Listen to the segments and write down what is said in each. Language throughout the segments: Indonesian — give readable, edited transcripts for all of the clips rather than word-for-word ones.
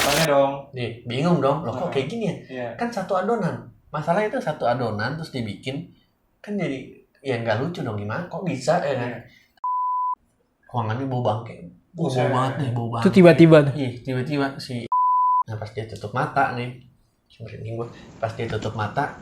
Tanya dong. Bingung dong, loh kok kayak gini ya? Iya. Kan satu adonan. Masalahnya itu satu adonan terus dibikin kan jadi ya nggak lucu dong, gimana? Kok bisa ya kan? Ruangannya bau bangke. Bau banget nih, bau banget. Itu tiba-tiba tuh. Iya, tiba-tiba si. Nah pas dia tutup mata nih, merinding gue. Pas dia tutup mata,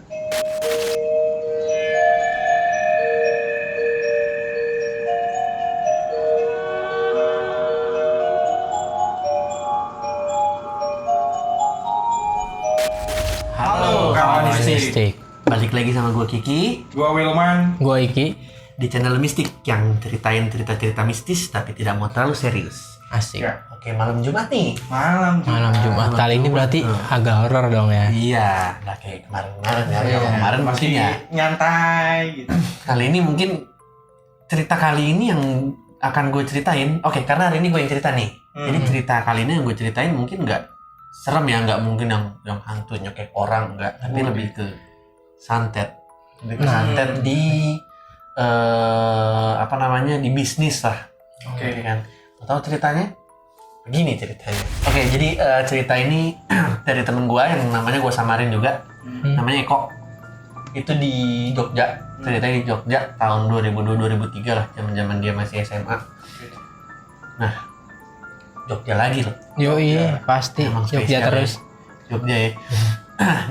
Halo kawan mistik. balik lagi sama gue Kiki Gua Wilman. Gua Iki. di channel Mistik yang ceritain cerita-cerita mistis tapi tidak mau terlalu serius. Asik. Ya. Oke, malam Jumat nih. Malam Jumat. Kali ini berarti agak horor dong ya. Iya, nggak kayak kemarin-kemarin ya. Iya. Kalau kemarin mungkin masih ya. nyantai gitu. Kali ini mungkin cerita kali ini yang akan gue ceritain. Oke, karena hari ini gue yang cerita nih. Jadi cerita kali ini yang gue ceritain mungkin nggak serem ya, nggak mungkin yang hantu nyokek orang, nggak. Tapi lebih ke santet. Lebih ke santet di apa namanya, di bisnis lah. Oke. Kan. Mau tahu ceritanya? Begini ceritanya. Oke, jadi cerita ini dari temen gue yang namanya gue samarin juga. Namanya Eko. Itu di Jogja. Ceritanya di Jogja tahun 2002-2003 lah, zaman-zaman dia masih SMA. Nah, Jogja lagi loh. Yoi, pasti. Emang Jogja spesial terus. ya. Jogja ya.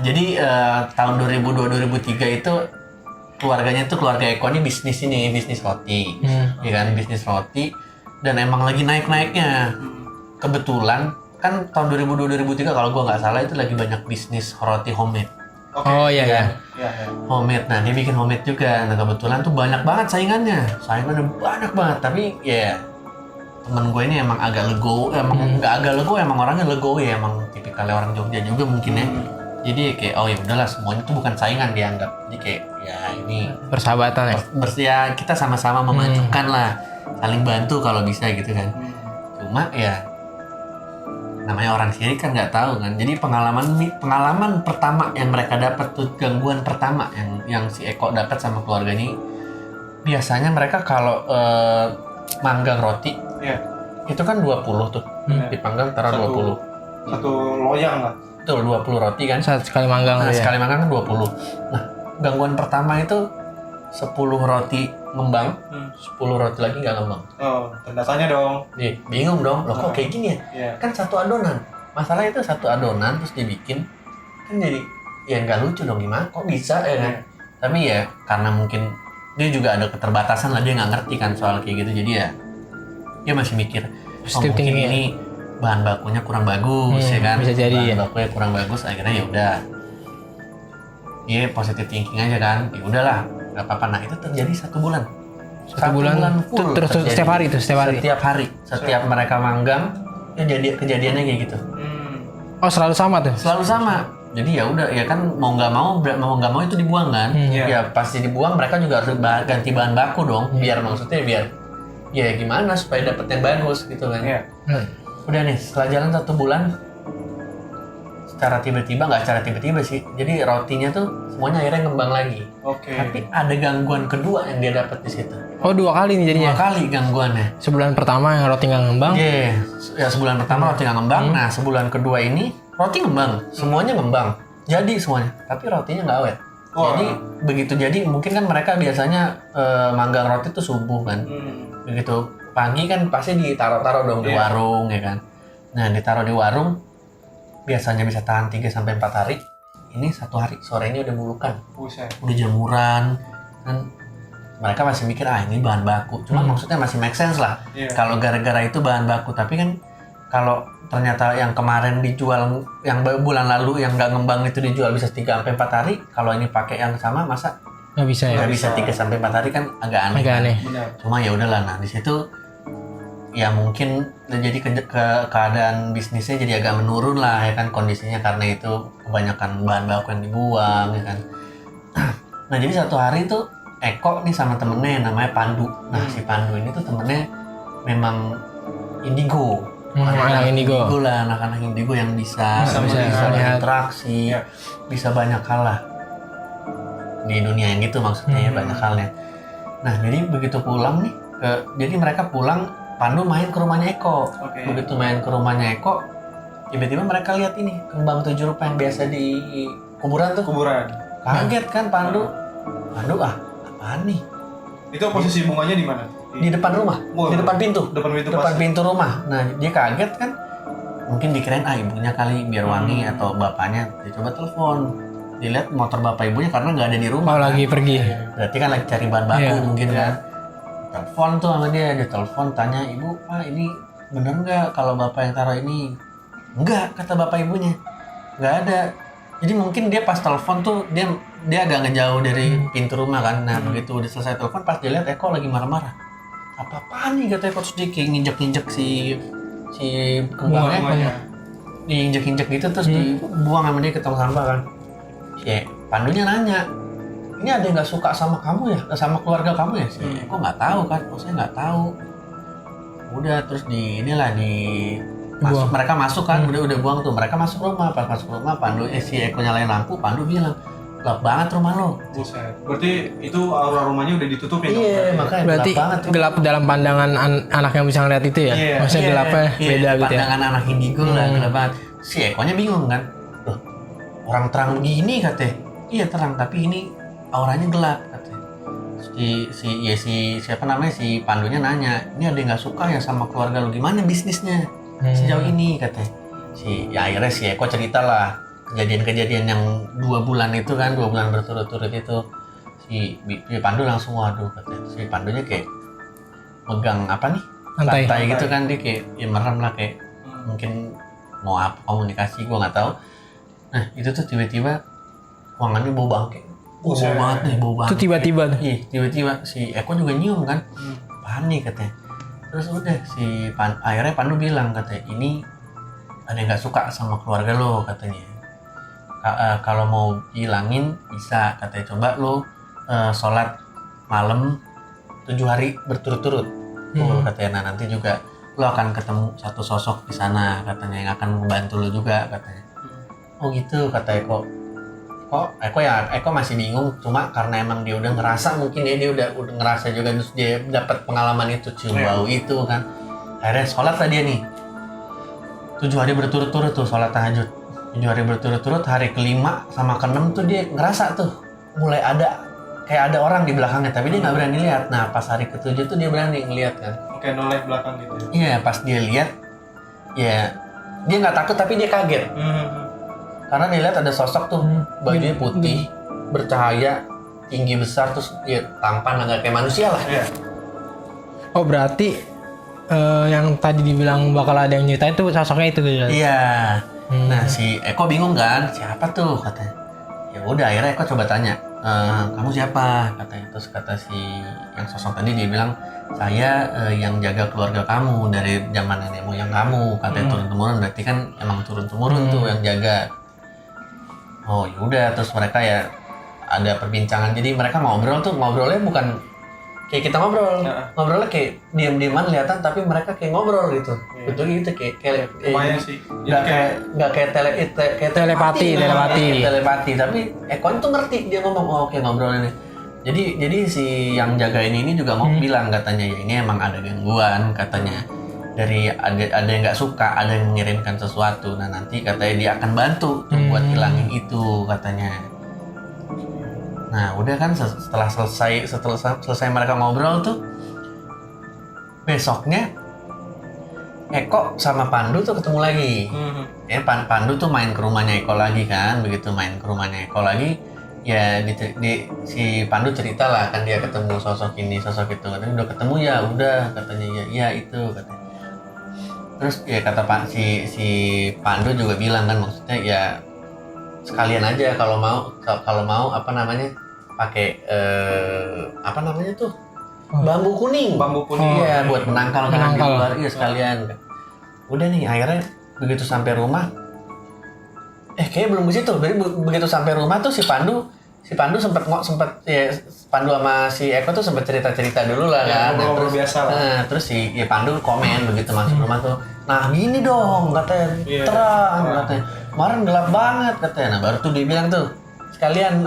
Jadi tahun 2002-2003 itu keluarganya tuh, keluarga Eko ini bisnis roti. Ya kan, bisnis roti. Dan emang lagi naik-naiknya. Kebetulan kan tahun 2002-2003 kalau gua nggak salah itu lagi banyak bisnis roti homemade. Oh iya ya. Iya. Homemade. Nah, dia bikin homemade juga. Nah, kebetulan tuh banyak banget saingannya banyak banget. Tapi ya temen gue ini emang agak legowo, emang nggak agak legowo, emang orangnya legowo ya, emang tipikalnya orang Jogja juga mungkin ya. Jadi kayak oh ya udahlah, semuanya tuh bukan saingan dianggap. Jadi kayak ya ini Persahabatan ya. ya kita sama-sama memajukan lah, saling bantu kalau bisa gitu kan. Cuma ya namanya orang sendiri kan nggak tahu kan. Jadi pengalaman pertama yang mereka dapat tuh, gangguan pertama yang si Eko dapat sama keluarga ini, biasanya mereka kalau manggang roti, itu kan 20 tuh, dipanggang taruh 20. Satu loyang lah. Betul, 20 roti kan. Saat sekali manggang Nah, ya. sekali manggang kan 20. Nah, gangguan pertama itu 10 roti ngembang, 10 roti lagi nggak ngembang. Oh, tanya dong. Bingung dong, loh kok kayak gini ya? Iya. Kan satu adonan. Masalah itu satu adonan terus dibikin kan jadi ya nggak lucu dong, gimana? Kok bisa ya kan? Tapi ya karena mungkin dia juga ada keterbatasan lah, dia nggak ngerti kan soal kayak gitu, jadi ya dia masih mikir mungkin ini bahan bakunya kurang bagus ya kan, bisa jadi bahan bakunya kurang bagus, akhirnya ya udah dia positive thinking aja kan, ya udahlah nggak apa-apa. Nah itu terjadi 1 bulan. Satu bulan full terus terjadi. setiap hari tuh, setiap hari. Setiap mereka manggang ya jadi kejadiannya kayak gitu. Oh, selalu sama tuh. Selalu sama. Jadi ya udah ya kan, mau nggak mau itu dibuang kan. Ya pasti dibuang, mereka juga harus ganti bahan baku dong, biar ya gimana supaya dapet yang bagus gitu kan. Udah nih, setelah jalan 1 bulan, secara tiba-tiba sih, jadi rotinya tuh semuanya akhirnya ngembang lagi. Tapi ada gangguan kedua yang dia dapat di situ. Oh, 2 kali nih jadinya. 2 kali gangguannya. Sebulan pertama yang roti nggak ngembang. Ya sebulan pertama roti nggak ngembang. Nah, sebulan kedua ini roti ngembang, semuanya ngembang, jadi semuanya. Tapi rotinya nggak awet. Jadi begitu jadi, mungkin kan mereka biasanya manggang roti tuh subuh kan. Begitu pagi kan pasti ditaruh dong di warung ya kan. Nah, ditaruh di warung biasanya bisa tahan 3-4 hari. Ini 1 hari sorenya udah bulukan, udah jamuran kan. Mereka masih mikir ini bahan baku, cuma maksudnya masih make sense lah kalau gara-gara itu bahan baku. Tapi kan kalau ternyata yang kemarin dijual, yang bulan lalu yang nggak ngembang itu dijual bisa 3-4 hari, kalau ini pakai yang sama masa nggak bisa ya? Nggak bisa 3-4 hari kan agak aneh. Cuma ya udahlah. Nah di situ ya mungkin jadi keadaan bisnisnya jadi agak menurun lah ya kan, kondisinya karena itu kebanyakan bahan baku yang dibuang ya kan. Nah jadi 1 hari itu Eko nih sama temennya namanya Pandu. Nah si Pandu ini tuh temennya memang indigo. Anak-anak indigo yang bisa berinteraksi, bisa banyak hal lah di dunia yang gitu, maksudnya ya banyak halnya. Nah jadi begitu pulang nih, jadi mereka pulang, Pandu main ke rumahnya Eko. Begitu main ke rumahnya Eko, tiba-tiba mereka lihat ini kembang 7 rupa yang biasa di kuburan tuh. Kuburan. Kaget kan Pandu apaan nih? Itu posisi bunganya di mana? Di depan rumah, Oh, di depan pintu. Depan pintu Depan pas. pintu rumah. Nah dia kaget kan, mungkin dikirain ibunya kali biar wangi atau bapaknya. Dia coba telepon, dilihat motor bapak ibunya karena nggak ada di rumah. Oh lagi pergi. Berarti kan lagi cari bahan baku Iya. mungkin Iya. kan. Telepon tuh sama dia telepon tanya, ibu Pak ini bener nggak kalau bapak yang taruh ini? Enggak, kata bapak ibunya, nggak ada. Jadi mungkin dia pas telepon tuh dia agak ngejauh dari pintu rumah kan. Nah begitu udah selesai telepon pas dia lihat Eko lagi marah-marah. Apa-apaan nih kata Eko, terus dia kayak nginjek-nginjek si kembangnya. Bunganya. Diinjek-injek gitu terus dibuang sama dia ke tong sampah kan. Si Pandunya nanya, ini ada yang nggak suka sama kamu ya, sama keluarga kamu ya? Kok nggak tahu kan? Oh saya nggak tahu. Udah terus mereka masuk kan, udah buang tuh. Mereka masuk rumah, pas masuk rumah Pandu si Eko nyalain lampu, Pandu bilang gelap banget rumah lo. Buset. Berarti itu aura rumahnya udah ditutupin dong? Iya makanya Berarti gelap banget. gelap dalam pandangan anak yang bisa ngeliat itu ya? Iya. Maksudnya gelapnya beda gitu ya? Pandangan anak indigo lah gelap banget. Si Ekonya bingung kan, loh orang terang begini katanya. Iya terang tapi ini auranya gelap katanya. Siapa namanya si Pandunya nanya, ini ada yang nggak suka ya sama keluarga lu, gimana bisnisnya sejauh ini katanya. Akhirnya si Eko cerita lah kejadian-kejadian yang 2 bulan itu kan, 2 bulan berturut-turut itu. Si Pandu langsung waduh katanya. Si Pandunya kayak megang apa nih? Lantai gitu kan, dia kayak ya merem lah kayak mungkin mau apa komunikasi gua nggak tahu. Nah itu tuh tiba-tiba ruangannya bau bangke. Bau banget nih, bau banget. Itu tiba-tiba tuh? Iya, tiba-tiba si Eko juga nyium kan. Panik katanya. Terus udah akhirnya Pandu bilang katanya, ini ada yang nggak suka sama keluarga lo katanya. Kalau mau hilangin bisa katanya, coba lo sholat malam 7 hari berturut-turut. Katanya, nah nanti juga lo akan ketemu satu sosok di sana katanya yang akan membantu lo juga katanya. Oh gitu kata Eko. Eko masih bingung, cuma karena emang dia udah ngerasa mungkin ya, dia udah ngerasa juga, terus dia dapat pengalaman itu, cium bau itu kan. Akhirnya sholat lah dia nih 7 hari berturut-turut tuh sholat tahajud. 7 hari berturut-turut, hari ke-5 sama ke-6 tuh dia ngerasa tuh mulai ada kayak ada orang di belakangnya, tapi dia nggak berani lihat. Nah pas hari ke-7 tuh dia berani ngeliat kan. Kayak noleh belakang gitu ya? Iya pas dia lihat, ya dia nggak takut tapi dia kaget. Karena dia lihat ada sosok tuh bajunya putih, bercahaya, tinggi besar, terus ya tampan agak kayak manusia lah. Iya. Oh berarti yang tadi dibilang bakal ada yang nyeritain tuh sosoknya itu gitu. Iya. Nah si Eko bingung kan, siapa tuh katanya. Ya udah akhirnya Eko coba tanya, kamu siapa katanya. Terus kata si yang sosok tadi dia bilang, saya yang jaga keluarga kamu dari zaman nenek moyang kamu katanya. Turun temurun, berarti kan emang turun temurun tuh yang jaga. Oh yaudah, terus mereka ya ada perbincangan, jadi mereka ngobrolnya bukan kayak kita ngobrolnya kayak diam-diaman kelihatan, tapi mereka kayak ngobrol gitu. Betul gitu kayak Lumayan sih. nggak kayak Telepati. Tapi Eko itu ngerti, dia ngomong oh, oke ngobrol ini. Jadi si yang jagain ini juga mau bilang katanya, ya ini emang ada gangguan katanya. Dari ada yang nggak suka, ada yang mengirimkan sesuatu. Nah nanti katanya dia akan bantu tuh buat hilangin itu katanya. Nah udah kan setelah selesai mereka ngobrol tuh, besoknya Eko sama Pandu tuh ketemu lagi. Pandu tuh main ke rumahnya Eko lagi kan, begitu main ke rumahnya Eko lagi, ya si Pandu cerita lah kan dia ketemu sosok ini sosok itu. Katanya udah ketemu ya, udah katanya ya itu katanya. Terus ya kata si Pandu juga bilang kan, maksudnya ya sekalian aja kalau mau apa namanya pakai apa namanya tuh bambu kuning. Iya buat menangkal kan di luar, iya sekalian. Udah nih akhirnya begitu sampai rumah, kayaknya belum begitu. Jadi begitu sampai rumah tuh si Pandu sempat ya, Pandu sama si Eko tuh sempat cerita dulu lah kan. Ngobrol biasa lah. Nah, terus si Pandu komen begitu masuk rumah tuh. Nah gini dong katanya, terang katanya. Kemarin gelap banget katanya. Nah baru tuh dia bilang tuh, sekalian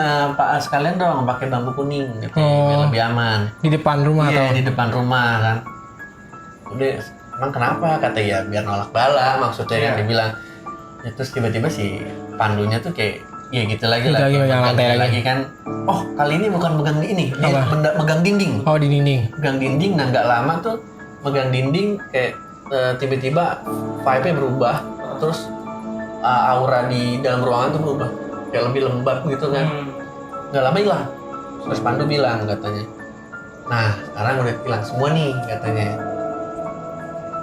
dong pakai bambu kuning gitu, biar lebih aman. Di depan rumah atau? Iya di depan rumah kan. Udah emang kenapa kata ya biar nolak bala maksudnya kan dibilang. Ya, terus tiba-tiba si Pandunya tuh kayak ya gitu lagi Gitu lah. lagi, megang lantai lagi. kan. Oh, kali ini bukan megang ini, dia Apa? megang dinding. Oh, di dinding. Megang dinding, nah nggak lama tuh megang dinding kayak tiba-tiba vibe-nya berubah. Terus aura di dalam ruangan tuh berubah. Kayak lebih lembab gitu kan. Nggak lama hilang. Terus Pandu bilang katanya, nah sekarang udah hilang semua nih katanya.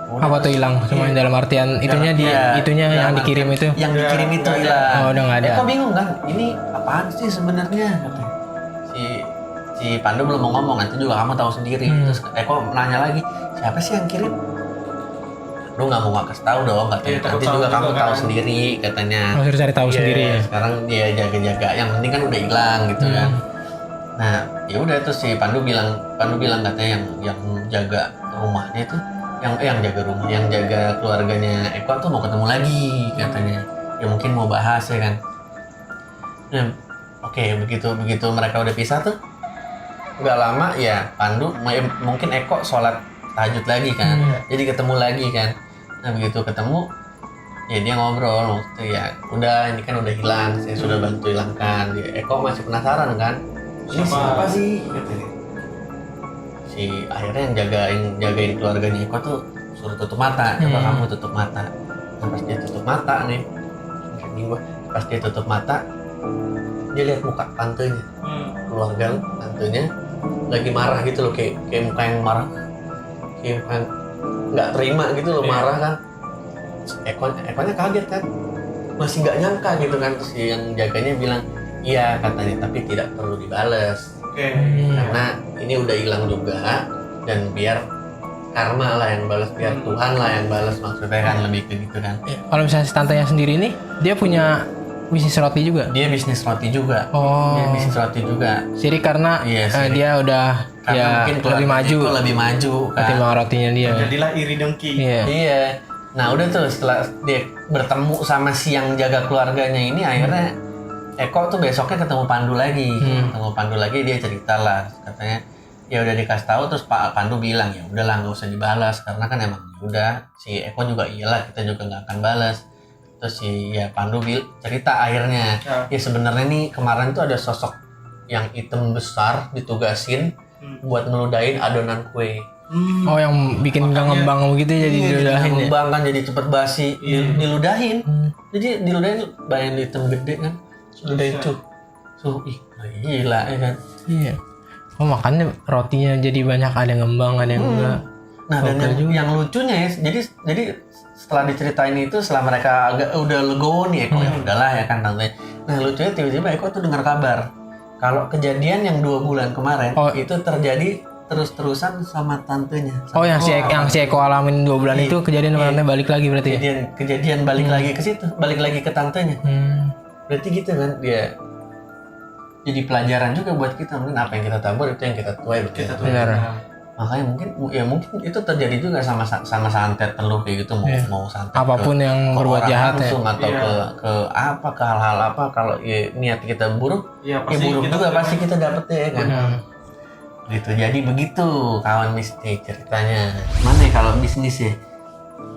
Udah, Apa tuh hilang? Cuma dalam artian itunya itunya dalam yang dikirim artian itu. yang dikirim itu hilang. Oh, udah nggak ada. Eko bingung kan, ini apaan sih sebenarnya katanya. Si Pandu belum mau ngomong, nanti juga kamu tahu sendiri. Terus Eko nanya lagi, siapa sih yang kirim? Lu nggak mau kasih tahu dong katanya. Iya, takut Nanti tahu juga juga kamu kan. tahu sendiri katanya. Harus cari tahu Iya, sendiri ya. Sekarang dia jaga-jaga, yang penting kan udah hilang gitu kan. Nah, ya udah terus si Pandu bilang katanya yang jaga rumahnya itu, yang jaga rumah, yang jaga keluarganya Eko tuh mau ketemu lagi katanya. Ya mungkin mau bahas ya kan. Nah, oke, begitu mereka udah pisah tuh, nggak lama ya Pandu mungkin Eko sholat tahajud lagi kan. Jadi ketemu lagi kan. Nah, begitu ketemu ya dia ngobrol waktu ya udah ini kan udah hilang, saya sudah bantu hilangkan. Eko masih penasaran kan, ini siapa sih katanya. Si akhirnya yang jagain keluarganya Eko tuh suruh tutup mata, coba kamu tutup mata. Nah, pas dia tutup mata nih, pas dia tutup mata dia lihat muka tantenya, keluarga tantenya lagi marah gitu loh, kayak muka yang marah, kayak muka yang nggak terima gitu loh, marah kan. Ekonya kaget kan, masih nggak nyangka gitu kan. Terus yang jaganya bilang iya katanya, tapi tidak perlu dibales karena ini udah hilang juga, dan biar karma lah yang balas, biar Tuhan lah yang balas, maksudnya kan lebih ke gitu kan. Kalau misalnya si tantenya sendiri nih, dia punya bisnis roti juga. Dia bisnis roti juga. Oh. Dia bisnis roti juga. Sirik karena Iya, sirik. dia udah Karena ya mungkin lebih maju lebih maju kan. ketimbang rotinya dia. Jadilah iri dengki. Iya. Iya. Nah udah tuh setelah dia bertemu sama si yang jaga keluarganya ini, akhirnya Eko tuh besoknya ketemu Pandu lagi. Ketemu Pandu lagi, dia cerita lah katanya ya udah dikasih tahu. Terus Pak Pandu bilang ya udahlah nggak usah dibalas karena kan emang udah si Eko juga iyalah, kita juga nggak akan balas. Terus si ya Pandu cerita akhirnya ya sebenarnya nih kemarin tuh ada sosok yang hitam besar ditugasin buat ngeludahin adonan kue. Oh, yang bikin nggak ngembang begitu jadi diludahin ya. Ngembang kan jadi cepet basi, diludahin. Jadi diludahin bayang hitam gede kan. Ludahin tuh. Ih, gila ya kan. Iya. Oh, makanya rotinya jadi banyak, ada yang ngembang, ada yang enggak. Nah, dan yang lucunya ya, jadi setelah diceritain itu, setelah mereka agak udah legowo nih Eko, ya udahlah ya kan tante. Nah, lucunya tiba-tiba Eko tuh dengar kabar kalau kejadian yang 2 bulan kemarin itu terjadi terus-terusan sama tantenya. Oh, yang si Eko alamin 2 bulan itu kejadian tantenya balik lagi berarti ya? Kejadian balik lagi ke situ, balik lagi ke tantenya. Berarti gitu kan, dia jadi pelajaran juga buat kita. Mungkin apa yang kita tabur itu yang kita tuai. Benar. Makanya mungkin itu terjadi juga sama santet teluh kayak gitu, mau santet apapun yang berbuat jahat ya, atau ke hal-hal apa, kalau ya, niat kita buruk ya buruk juga pasti kita dapet ya kan. Gitu. Jadi begitu kawan mistik ceritanya. Mana ya kalau bisnis ya?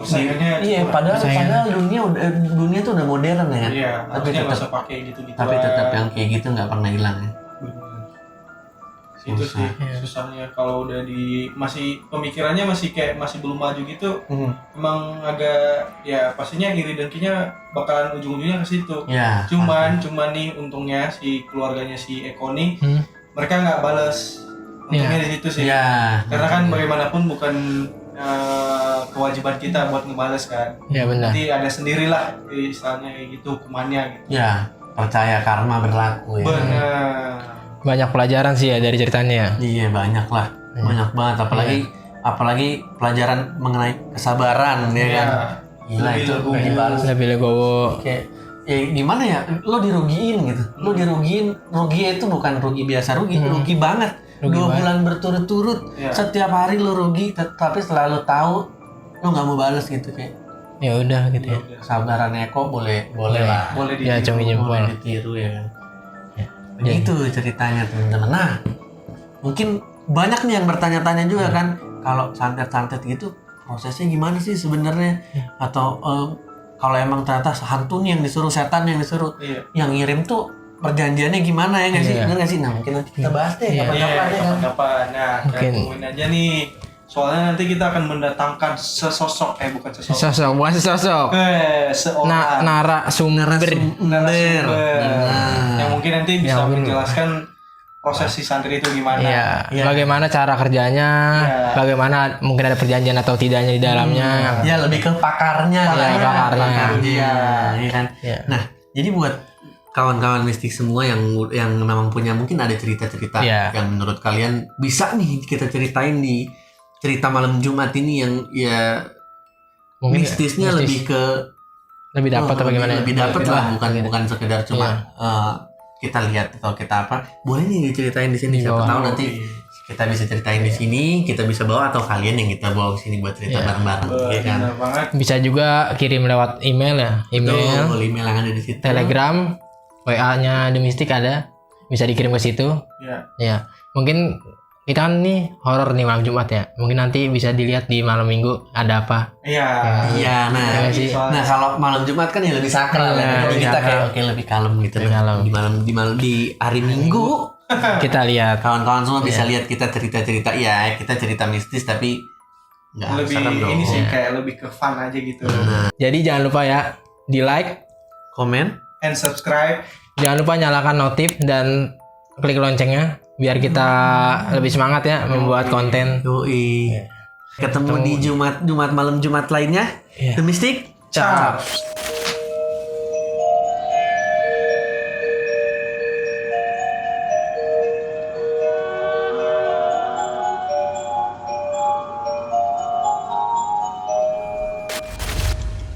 Persaingannya padahal dunia tuh udah modern ya kan. Iya, tapi tetap tetap usah pakai gitu-gitu. tapi tetap yang kayak gitu nggak pernah hilang ya. Itu sih susahnya kalau udah masih pemikirannya masih belum maju gitu. Emang agak ya pastinya iri dengkinya bakalan ujung-ujungnya ke situ. Ya, cuman nih untungnya si keluarganya si Eko nih mereka nggak balas. Untungnya di situ sih. Ya. Karena kan bagaimanapun bukan kewajiban kita buat ngebales kan. Iya benar. Jadi ada sendirilah istilahnya kayak gitu hukumannya gitu. Ya, percaya karma berlaku ya. Benar. Banyak pelajaran sih ya dari ceritanya ya. Iya, banyak lah. Banyak banget, apalagi pelajaran mengenai kesabaran ya kan. Gila itu dibalas lebih legowo. Kayak ya gimana ya, lo dirugiin gitu. Rugi itu bukan rugi biasa, rugi banget. 2 bulan berturut-turut, setiap hari lo rugi, tapi setelah lo tahu lo nggak mau balas gitu kayak. Ya udah gitu ya. Kesabaran Eko boleh lah. Boleh ya ditiru ya kan. Begitu ceritanya teman-teman. Nah, mungkin banyak nih yang bertanya-tanya juga kan, kalau santet-santet gitu prosesnya gimana sih sebenarnya, atau kalau emang ternyata hantu nih yang disuruh, setan yang disuruh, yang ngirim tuh perjanjiannya gimana ya nggak sih? Bener nggak sih? Nah mungkin nanti kita bahas deh kapan-kapan. Nah, Mungkin. tungguin aja nih. Soalnya nanti kita akan mendatangkan sesosok, bukan sesosok. Bukan sosok. Seorang Narasumber. narasumber. Yang mungkin nanti bisa menjelaskan proses si santri itu gimana. Iya. Bagaimana cara kerjanya, bagaimana mungkin ada perjanjian atau tidaknya di dalamnya. Ya lebih ke pakarnya. Pakarnya. Iya kan. Nah jadi buat kawan-kawan mistik semua yang memang punya mungkin ada cerita-cerita yang menurut kalian bisa nih kita ceritain di cerita malam Jumat ini yang ya mungkin mistisnya lebih dapat atau bagaimana? Lebih dapat lah, bukan sekedar cuma kita lihat atau kita apa. Boleh nih diceritain di sini. Siapa tahu nanti kita bisa ceritain di sini, kita bisa bawa atau kalian yang kita bawa ke sini buat cerita bareng-bareng, ya kan? Bisa juga kirim lewat email ya, email yang ada di situ. Telegram, WA-nya The Mystic ada, bisa dikirim ke situ. Ya, mungkin kita kan nih horor nih malam Jumat ya. Mungkin nanti bisa dilihat di malam Minggu ada apa. Iya. Nah kalau malam Jumat kan ya lebih sakral ya. Jadi kita kayak lebih kalem gitu. Di hari Minggu kita lihat. Kawan-kawan semua bisa lihat kita cerita-cerita. Ya kita cerita mistis tapi nggak lebih ini sih kayak lebih ke fun aja gitu. Jadi jangan lupa ya di like, komen, and subscribe. Jangan lupa nyalakan notif dan klik loncengnya biar kita lebih semangat ya membuat konten. Ketemu di Jumat malam Jumat lainnya. The Mystic. Cap.